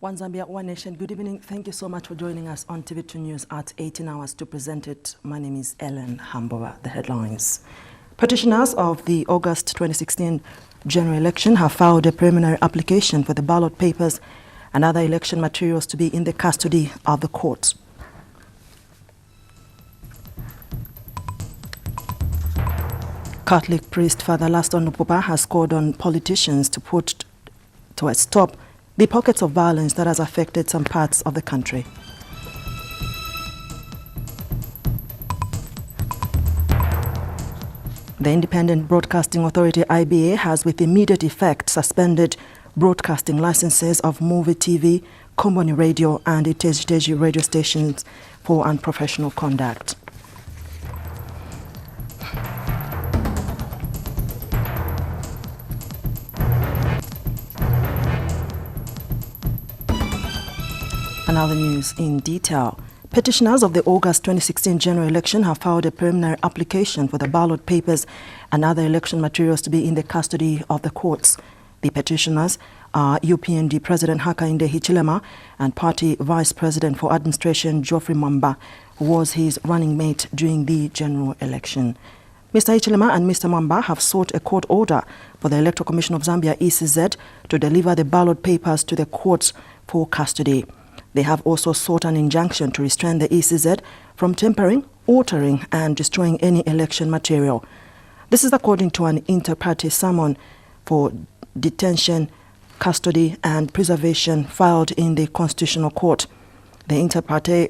One Zambia, One Nation. Good evening. Thank you so much for joining us on TV2 News at 18 hours to present it. My name is Ellen Hambova. The headlines. Petitioners of the August 2016 general election have filed a preliminary application for the ballot papers and other election materials to be in the custody of the courts. Catholic priest Father Laston Lupopa has called on politicians to put to a stop the pockets of violence that has affected some parts of the country. The Independent Broadcasting Authority IBA has with immediate effect suspended broadcasting licenses of Movie TV, Komboni Radio and Iteji radio stations for unprofessional conduct. Another news in detail. Petitioners of the August 2016 general election have filed a preliminary application for the ballot papers and other election materials to be in the custody of the courts. The petitioners are UPND President Hakainde Hichilema and Party Vice President for Administration Geoffrey Mwamba, who was his running mate during the general election. Mr. Hichilema and Mr. Mwamba have sought a court order for the Electoral Commission of Zambia ECZ to deliver the ballot papers to the courts for custody. They have also sought an injunction to restrain the ECZ from tampering, altering and destroying any election material. This is according to an inter-party summon for detention, custody and preservation filed in the Constitutional Court. The inter-party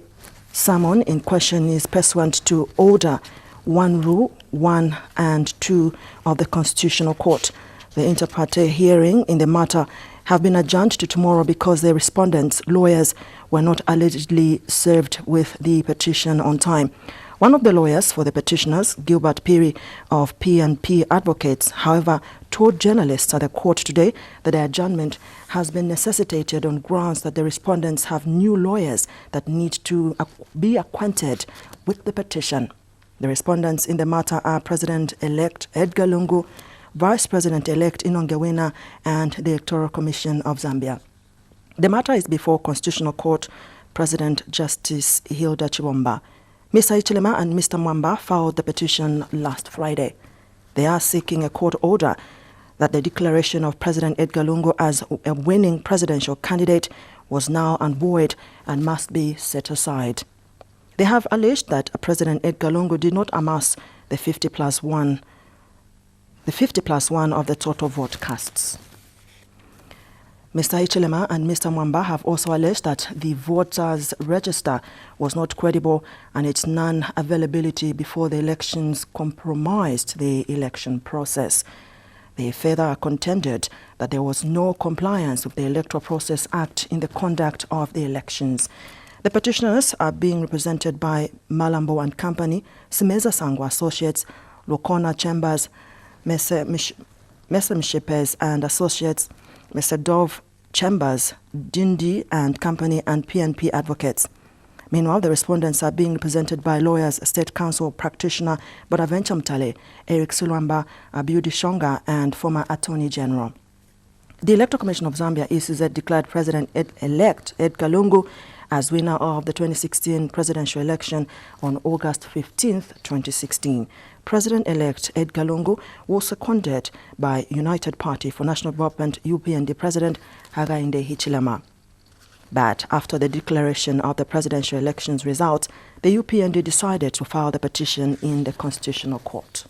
summon in question is pursuant to Order 1 Rule 1 and 2 of the Constitutional Court. The inter-party hearing in the matter have been adjourned to tomorrow because the respondents' lawyers were not allegedly served with the petition on time. One of the lawyers for the petitioners, Gilbert Piri of P&P Advocates, however, told journalists at the court today that the adjournment has been necessitated on grounds that the respondents have new lawyers that need to be acquainted with the petition. The respondents in the matter are President-elect Edgar Lungu, Vice President-elect Inongewena and the Electoral Commission of Zambia. The matter is before Constitutional Court President Justice Hilda Chibomba. Mr. Hichilema and Mr. Mwamba filed the petition last Friday. They are seeking a court order that the declaration of President Edgar Lungu as a winning presidential candidate was now void and must be set aside. They have alleged that President Edgar Lungu did not amass the 50 plus 1 of the total vote casts. Mr. Hichilema and Mr. Mwamba have also alleged that the voters' register was not credible and its non-availability before the elections compromised the election process. They further contended that there was no compliance with the Electoral Process Act in the conduct of the elections. The petitioners are being represented by Malambo and Company, Simeza Sangwa Associates, Lokona Chambers, Mr. Mshipes and Associates, Mr. Dove Chambers, Dindi and Company and P&P Advocates. Meanwhile, the respondents are being represented by lawyers, State Council practitioner Bonaventure Mtale, Eric Sulwamba, Abiudi Shonga and former Attorney General. The Electoral Commission of Zambia ECZ declared President-elect Edgar Lungu as winner of the 2016 presidential election on August 15, 2016. President-elect Edgar Lungu was seconded by United Party for National Development UPND President Hakainde Hichilema. But after the declaration of the presidential elections results, the UPND decided to file the petition in the Constitutional Court.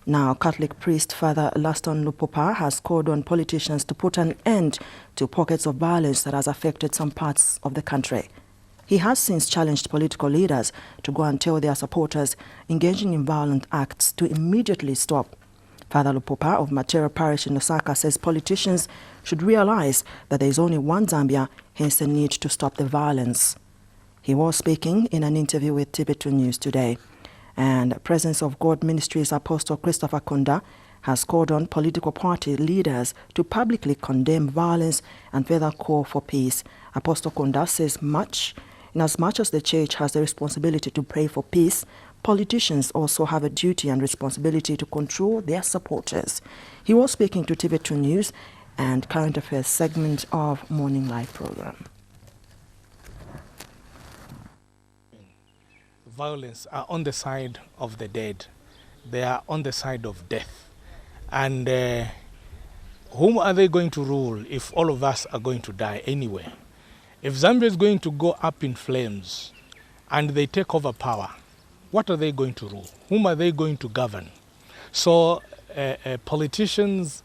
Now, Catholic priest Father Laston Lupopa has called on politicians to put an end to pockets of violence that has affected some parts of the country. He has since challenged political leaders to go and tell their supporters engaging in violent acts to immediately stop. Father Lupopa of Matera Parish in Lusaka says politicians should realize that there is only one Zambia, hence the need to stop the violence. He was speaking in an interview with TV2 News today. And Presence of God Ministries Apostle Christopher Kunda has called on political party leaders to publicly condemn violence and further call for peace. Apostle Kunda says inasmuch as the church has the responsibility to pray for peace, politicians also have a duty and responsibility to control their supporters. He was speaking to TV2 News and current affairs segment of Morning Live program. Violence are on the side of the dead. They are on the side of death. And whom are they going to rule if all of us are going to die anyway? If Zambia is going to go up in flames and they take over power, what are they going to rule? Whom are they going to govern? So all politicians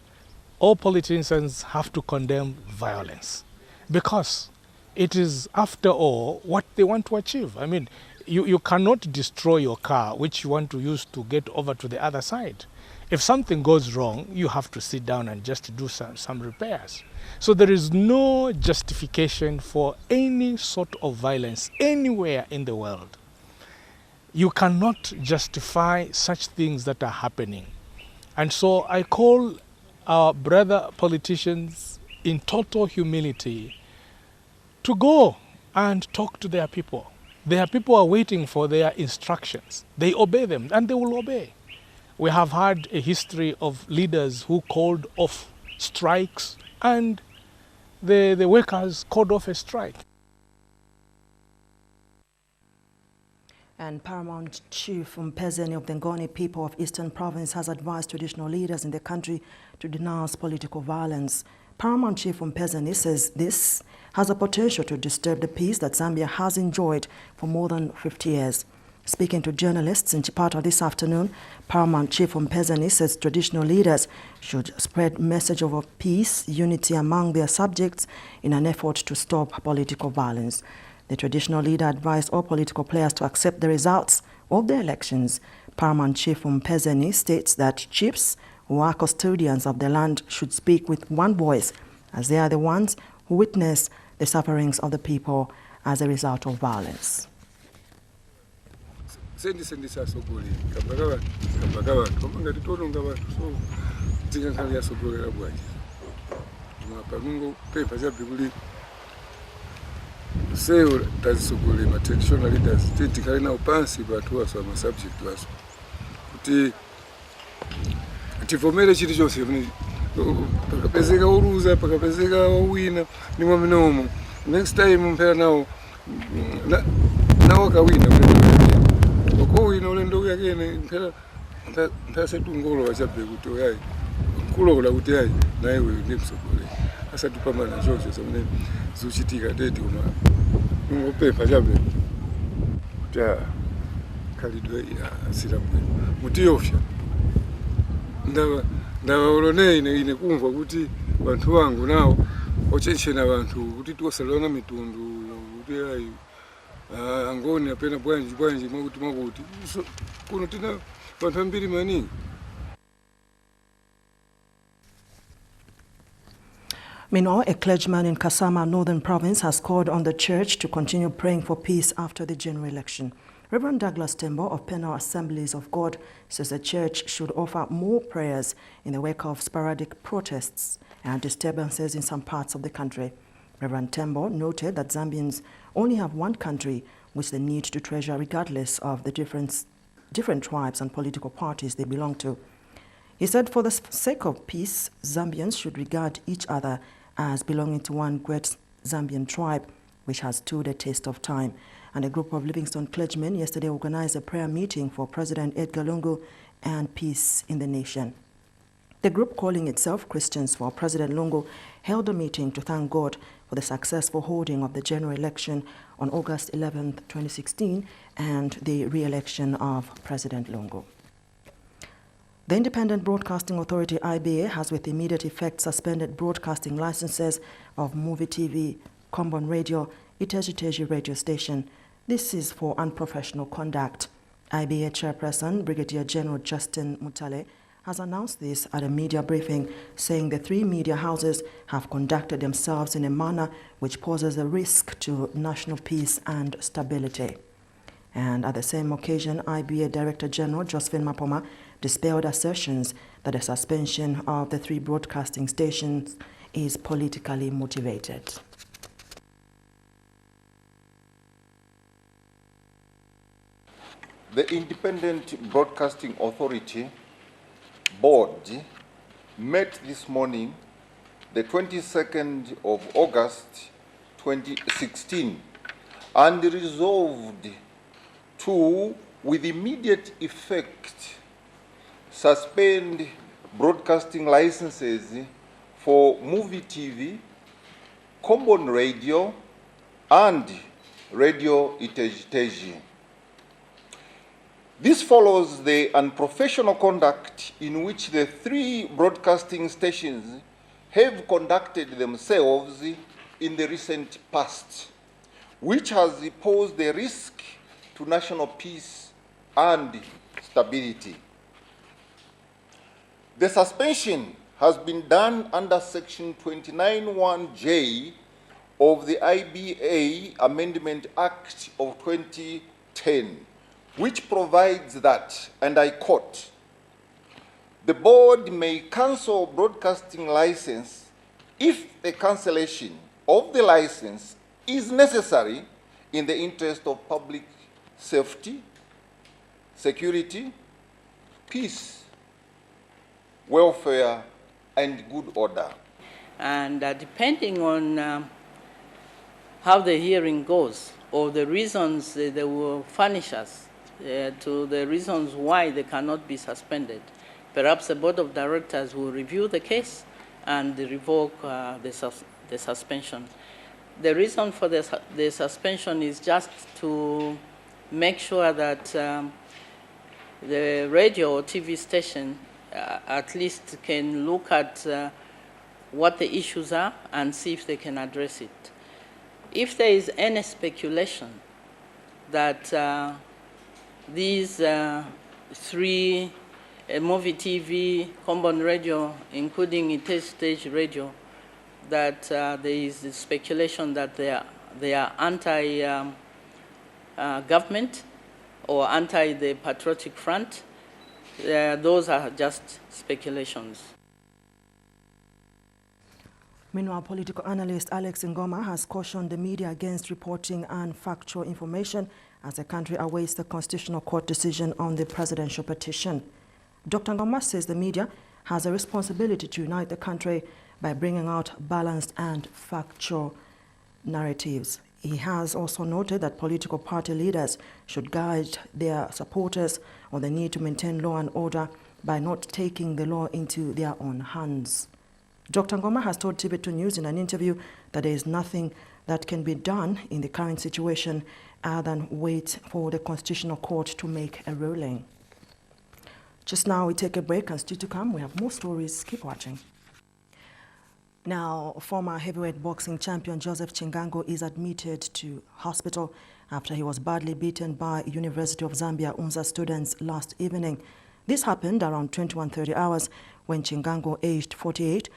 have to condemn violence because it is, after all, what they want to achieve. I mean, you cannot destroy your car, which you want to use to get over to the other side. If something goes wrong, you have to sit down and just do some repairs. So there is no justification for any sort of violence anywhere in the world. You cannot justify such things that are happening. And so I call our brother politicians in total humility to go and talk to their people. Their people are waiting for their instructions. They obey them, and they will obey. We have had a history of leaders who called off strikes, and the workers called off a strike. And Paramount Chief Mpezeni of the Ngoni people of Eastern Province has advised traditional leaders in the country to denounce political violence. Paramount Chief Mpezeni says this has a potential to disturb the peace that Zambia has enjoyed for more than 50 years. Speaking to journalists in Chipata this afternoon, Paramount Chief Mpezeni says traditional leaders should spread message of peace, unity among their subjects in an effort to stop political violence. The traditional leader advised all political players to accept the results of the elections. Paramount Chief Mpezeni states that chiefs who are custodians of the land should speak with one voice, as they are the ones who witness the sufferings of the people as a result of violence. Seo tazisogole ma traditional leaders tikali na upansi batu waso ma subject waso kuti tivomere chiti chose pakapezeka uruza pakapezeka wina ni mwaminomo next time mpera nawo kawina uko wina ulendo yake mpera setu ngolo wachabe kuti oyayi kulola kuti yayi naye we ndikusogole asa tupamana chose somne zuchitika deti uma ngopepa chabe ta kalidwe ya asira mutiyofya ndawa olone ine kumva kuti bantu wangu nawo ochenchena bantu kuti tuosalona mitundu kuti ayi angoni apena bwanji mwakuti kuno tina bantu ambiri maningi. Meanwhile, a clergyman in Kasama, Northern Province, has called on the church to continue praying for peace after the general election. Reverend Douglas Tembo of Penal Assemblies of God says the church should offer more prayers in the wake of sporadic protests and disturbances in some parts of the country. Reverend Tembo noted that Zambians only have one country which they need to treasure regardless of the different tribes and political parties they belong to. He said for the sake of peace, Zambians should regard each other as belonging to one great Zambian tribe, which has stood the test of time. And a group of Livingstone clergymen yesterday organized a prayer meeting for President Edgar Lungu and peace in the nation. The group, calling itself Christians for President Lungu, held a meeting to thank God for the successful holding of the general election on August 11, 2016, and the re-election of President Lungu. The Independent Broadcasting Authority, IBA, has with immediate effect suspended broadcasting licenses of Movie TV, Combon Radio, Iteji radio station. This is for unprofessional conduct. IBA Chairperson, Brigadier General Justin Mutale, has announced this at a media briefing, saying the three media houses have conducted themselves in a manner which poses a risk to national peace and stability. And at the same occasion, IBA Director General Josephine Mapoma dispelled assertions that the suspension of the three broadcasting stations is politically motivated. The Independent Broadcasting Authority Board met this morning the 22nd of August 2016, and resolved to, with immediate effect, suspend broadcasting licenses for movie TV, common radio, and radio iteji. This follows the unprofessional conduct in which the 3 broadcasting stations have conducted themselves in the recent past, which has posed a risk to national peace and stability. The suspension has been done under Section 29(1)(j of the IBA Amendment Act of 2010, which provides that, and I quote, "The board may cancel broadcasting license if the cancellation of the license is necessary in the interest of public safety, security, peace, welfare, and good order." And depending on how the hearing goes, or the reasons they will furnish us to the reasons why they cannot be suspended, perhaps the board of directors will review the case and revoke the suspension. The reason for the suspension is just to make sure that the radio or TV station at least can look at what the issues are and see if they can address it. If there is any speculation that these 3 movie TV, common radio, including stage radio, that there is speculation that they are anti-government or anti the Patriotic Front, those are just speculations. Meanwhile, political analyst Alex Ngoma has cautioned the media against reporting unfactual information as the country awaits the Constitutional Court decision on the presidential petition. Dr. Ngoma says the media has a responsibility to unite the country by bringing out balanced and factual narratives. He has also noted that political party leaders should guide their supporters on the need to maintain law and order by not taking the law into their own hands. Dr. Ngoma has told TV2 News in an interview that there is nothing that can be done in the current situation other than wait for the Constitutional Court to make a ruling. Just now we take a break, and still to come we have more stories. Keep watching. Now, former heavyweight boxing champion Joseph Chingango is admitted to hospital after he was badly beaten by University of Zambia UNZA students last evening. This happened around 21:30 hours when Chingango, aged 48,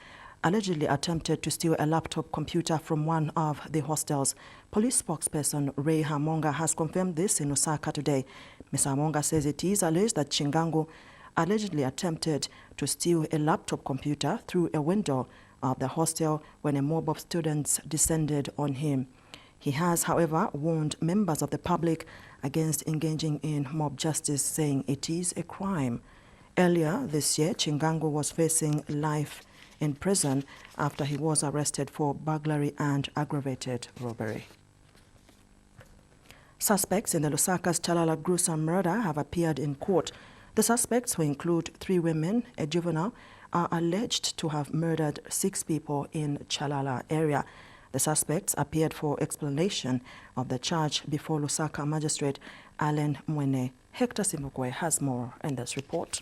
allegedly attempted to steal a laptop computer from one of the hostels. Police spokesperson Ray Hamonga has confirmed this in Osaka today. Ms. Hamonga says it is alleged that Chingango allegedly attempted to steal a laptop computer through a window of the hostel when a mob of students descended on him. He has, however, warned members of the public against engaging in mob justice, saying it is a crime. Earlier this year, Chingango was facing life in prison after he was arrested for burglary and aggravated robbery. Suspects in the Lusaka's Chalala gruesome murder have appeared in court. The suspects, who include 3 women, a juvenile, are alleged to have murdered 6 people in Chalala area. The suspects appeared for explanation of the charge before Lusaka magistrate Allen Mwene. Hector Simukwe has more in this report.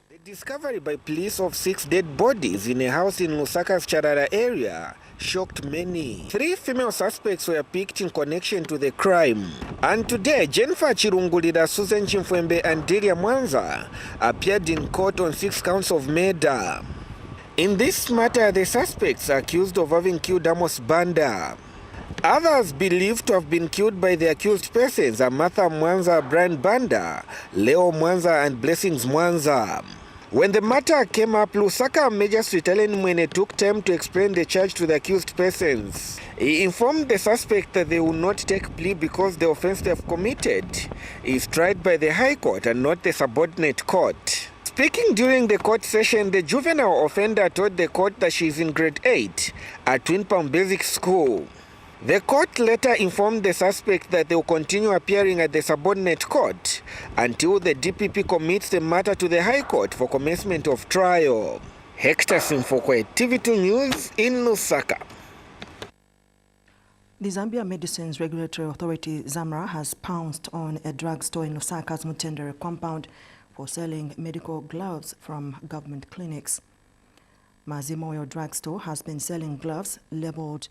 The discovery by police of 6 dead bodies in a house in Lusaka's Chalala area shocked many. 3 female suspects were picked in connection to the crime. And today, Jennifer Chirungulira, Susan Chimfwembe and Delia Mwanza appeared in court on 6 counts of murder. In this matter, the suspects are accused of having killed Amos Banda. Others believed to have been killed by the accused persons are Martha Mwanza, Brian Banda, Leo Mwanza and Blessings Mwanza. When the matter came up, Lusaka Magistrate Allen Mwene took time to explain the charge to the accused persons. He informed the suspect that they will not take plea because the offense they have committed is tried by the High Court and not the subordinate court. Speaking during the court session, the juvenile offender told the court that she is in grade 8 at Twin Palm Basic School. The court later informed the suspect that they will continue appearing at the subordinate court until the DPP commits the matter to the High Court for commencement of trial. Hector Simfokwe, TV2 News in Lusaka. The Zambia Medicines Regulatory Authority, ZAMRA, has pounced on a drugstore in Lusaka's Mutendere compound for selling medical gloves from government clinics. Mazimoyo drugstore has been selling gloves labeled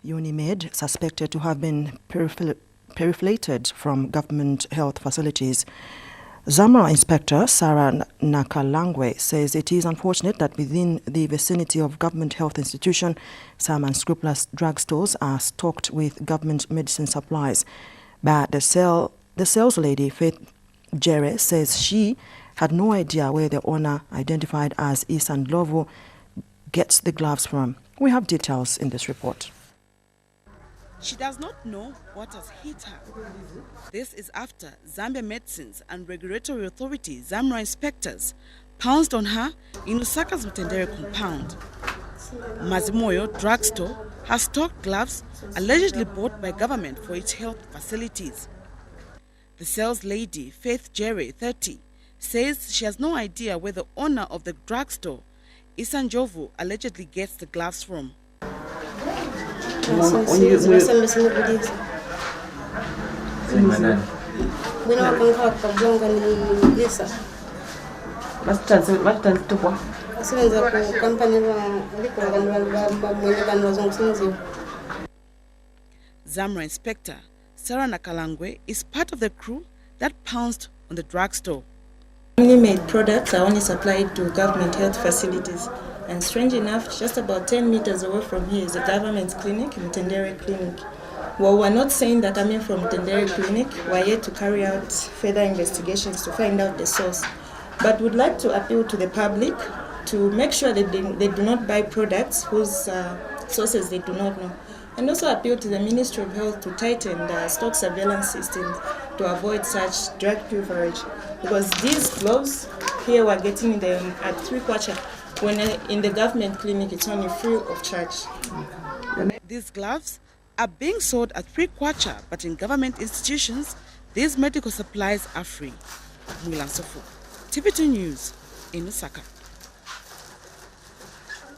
Unimed, suspected to have been periphlated from government health facilities. ZAMRA Inspector Sarah Nakalangwe says it is unfortunate that within the vicinity of government health institution, some unscrupulous drugstores are stocked with government medicine supplies. But the sales lady, Faith Jere, says she had no idea where the owner, identified as Isan Lovo, gets the gloves from. We have details in this report. She does not know what has hit her. This is after Zambia Medicines and Regulatory Authority, ZAMRA inspectors, pounced on her in Lusaka's Mutendere compound. Mazimoyo drugstore has stocked gloves allegedly bought by government for its health facilities. The sales lady, Faith Jerry, 30, says she has no idea where the owner of the drugstore, Isan Jovu, allegedly gets the gloves from. ZAMRA Inspector Sarah Nakalangwe is part of the crew that pounced on the drugstore. Made products are only supplied to government health facilities, and strange enough, just about 10 meters away from here is a government clinic, Mutendere Clinic. Well, we're not saying that coming from Mutendere Clinic, we're yet to carry out further investigations to find out the source. But we'd like to appeal to the public to make sure that they do not buy products whose sources they do not know. And also appeal to the Ministry of Health to tighten the stock surveillance system to avoid such drug pilferage. Because these gloves here we're getting them at 3/4, when in the government clinic it's only free of charge. These gloves are being sold at 3/4, but in government institutions, these medical supplies are free. Mulan Sofu, TV2 News in Lusaka.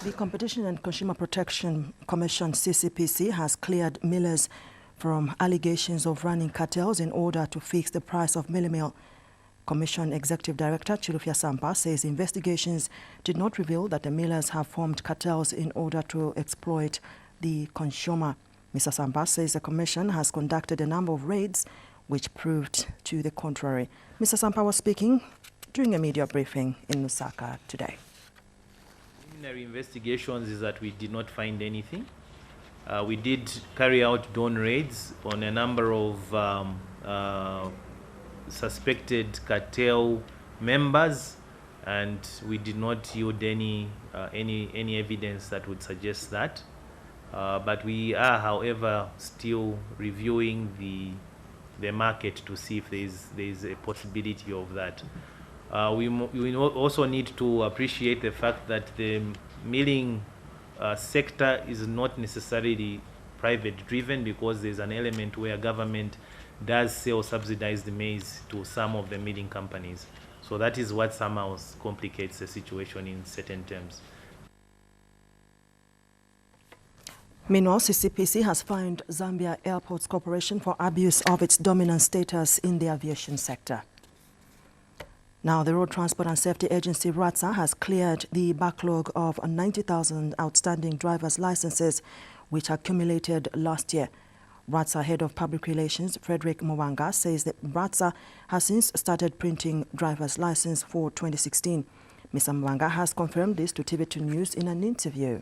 The Competition and Consumer Protection Commission, CCPC, has cleared millers from allegations of running cartels in order to fix the price of mealie meal. Commission Executive Director Chilufya Sampa says investigations did not reveal that the millers have formed cartels in order to exploit the consumer. Mr. Sampa says the Commission has conducted a number of raids which proved to the contrary. Mr. Sampa was speaking during a media briefing in Lusaka today. Preliminary investigations is that we did not find anything. We did carry out dawn raids on a number of suspected cartel members, and we did not yield any evidence that would suggest that. But we are, however, still reviewing the market to see if there is a possibility of that. We also need to appreciate the fact that the milling sector is not necessarily private driven, because there's an element where government does sell subsidized maize to some of the milling companies. So that is what somehow complicates the situation in certain terms. Meanwhile, CCPC has fined Zambia Airports Corporation for abuse of its dominant status in the aviation sector. Now, the Road Transport and Safety Agency, RATSA, has cleared the backlog of 90,000 outstanding driver's licenses which accumulated last year. RATSA Head of Public Relations, Frederick Mwanga, says that RATSA has since started printing driver's license for 2016. Mr. Mwanga has confirmed this to TV2 News in an interview.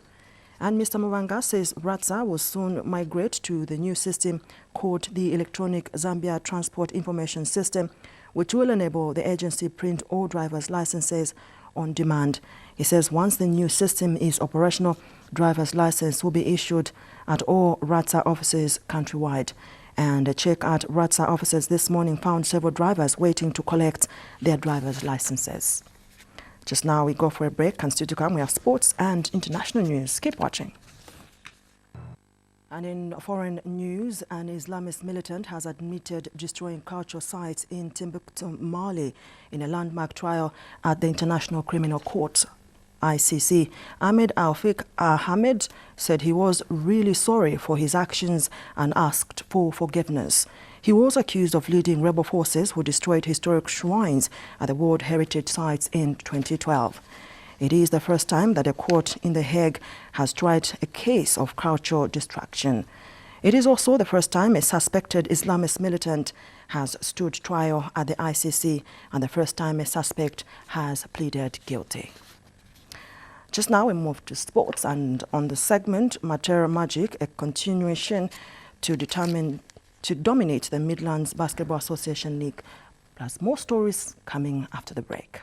And Mr. Mwanga says RATSA will soon migrate to the new system called the Electronic Zambia Transport Information System, which will enable the agency print all driver's licenses on demand. He says once the new system is operational, driver's license will be issued at all RATSA offices countrywide. And a check at RATSA offices this morning found several drivers waiting to collect their driver's licenses. Just now we go for a break, and still to come we have sports and international news. Keep watching. And in foreign news, an Islamist militant has admitted destroying cultural sites in Timbuktu, Mali, in a landmark trial at the International Criminal Court, ICC. Ahmed Alfik Ahmed said he was really sorry for his actions and asked for forgiveness. He was accused of leading rebel forces who destroyed historic shrines at the World Heritage Sites in 2012. It is the first time that a court in The Hague has tried a case of cultural destruction. It is also the first time a suspected Islamist militant has stood trial at the ICC, and the first time a suspect has pleaded guilty. Just now we move to sports, and on the segment Matera Magic, a continuation to dominate the Midlands Basketball Association League. Plus more stories coming after the break.